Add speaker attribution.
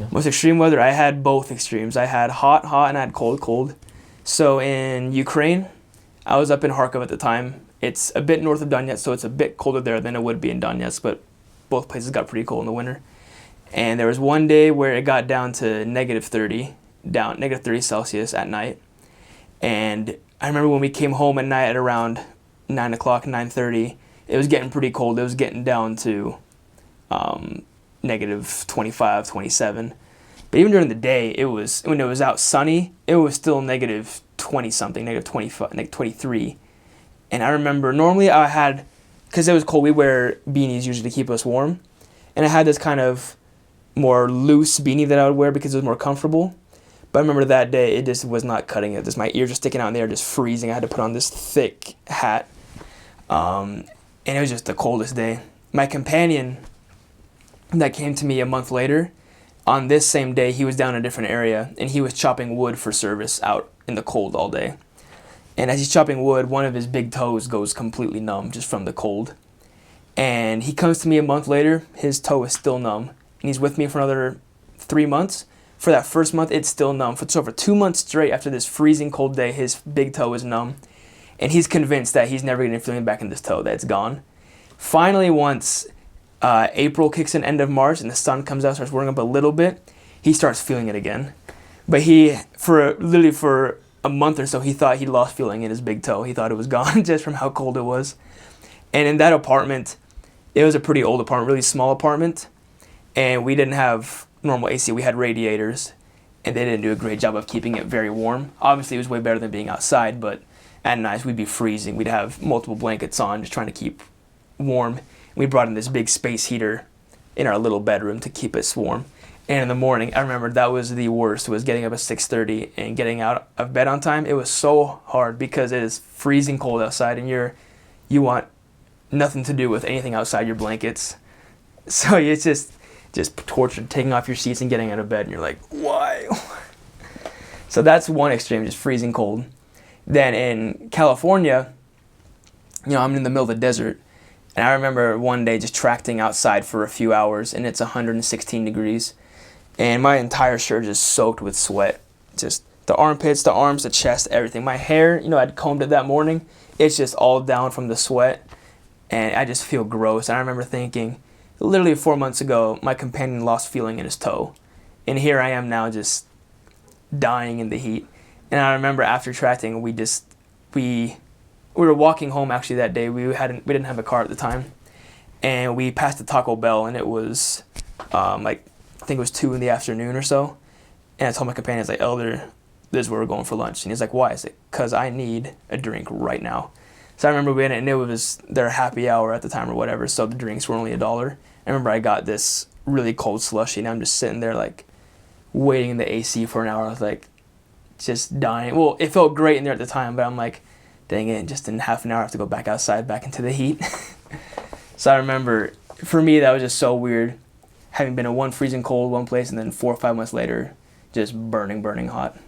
Speaker 1: Yeah.
Speaker 2: Most extreme weather, I had both extremes. I had hot, hot, and I had cold, cold. So in Ukraine, I was up in Kharkov at the time. It's a bit north of Donetsk, so it's a bit colder there than it would be in Donetsk, but both places got pretty cold in the winter. And there was one day where it got down to negative 30 Celsius at night. And I remember when we came home at night at around 9 o'clock, 9:30, it was getting pretty cold. It was getting down to negative 25, 27. But even during the day, when it was out sunny, it was still negative 20 something, negative 25, negative 23. And I remember normally because it was cold, we wear beanies usually to keep us warm. And I had this kind of more loose beanie that I would wear because it was more comfortable. But I remember that day, it just was not cutting it. Just my ears were sticking out in the air, just freezing. I had to put on this thick hat. And it was just the coldest day. My companion that came to me a month later, on this same day, he was down in a different area, and he was chopping wood for service out in the cold all day. And as he's chopping wood, one of his big toes goes completely numb just from the cold. And he comes to me a month later, his toe is still numb. And he's with me for another 3 months. For that first month, it's still numb. So for 2 months straight after this freezing cold day, his big toe is numb. And he's convinced that he's never going to feel it back in this toe, that it's gone. Finally, once April kicks in, end of March, and the sun comes out, starts warming up a little bit, he starts feeling it again. But for a month or so, he thought he'd lost feeling in his big toe. He thought it was gone just from how cold it was. And in that apartment, it was a pretty old apartment, really small apartment. And we didn't have normal AC. We had radiators, and they didn't do a great job of keeping it very warm. Obviously, it was way better than being outside, but at night we'd be freezing. We'd have multiple blankets on, just trying to keep warm. We brought in this big space heater in our little bedroom to keep us warm. And in the morning, I remember that was the worst, was getting up at 6:30 and getting out of bed on time. It was so hard because it is freezing cold outside, and you want nothing to do with anything outside your blankets. So it's just torture, taking off your seats and getting out of bed, and you're like, why? So that's one extreme, just freezing cold. Then in California, I'm in the middle of the desert, and I remember one day just tracting outside for a few hours, and it's 116 degrees, and my entire shirt is soaked with sweat. Just the armpits, the arms, the chest, everything. My hair, I'd combed it that morning. It's just all down from the sweat, and I just feel gross. And I remember thinking, literally 4 months ago, my companion lost feeling in his toe, and here I am now just dying in the heat. And I remember after tracting, we were walking home actually that day. We didn't have a car at the time, and we passed a Taco Bell, and it was I think it was 2 in the afternoon or so. And I told my companion, I was like, Elder, this is where we're going for lunch. And he's like, why? I said, because I need a drink right now. So I remember we had it, and it was their happy hour at the time or whatever, so the drinks were only $1. I remember I got this really cold slushy, and I'm just sitting there like waiting in the AC for an hour. I was like just dying. Well, it felt great in there at the time, but I'm like, dang it, just in half an hour I have to go back outside, back into the heat. So I remember, for me, that was just so weird, having been in one freezing cold one place, and then 4 or 5 months later, just burning hot.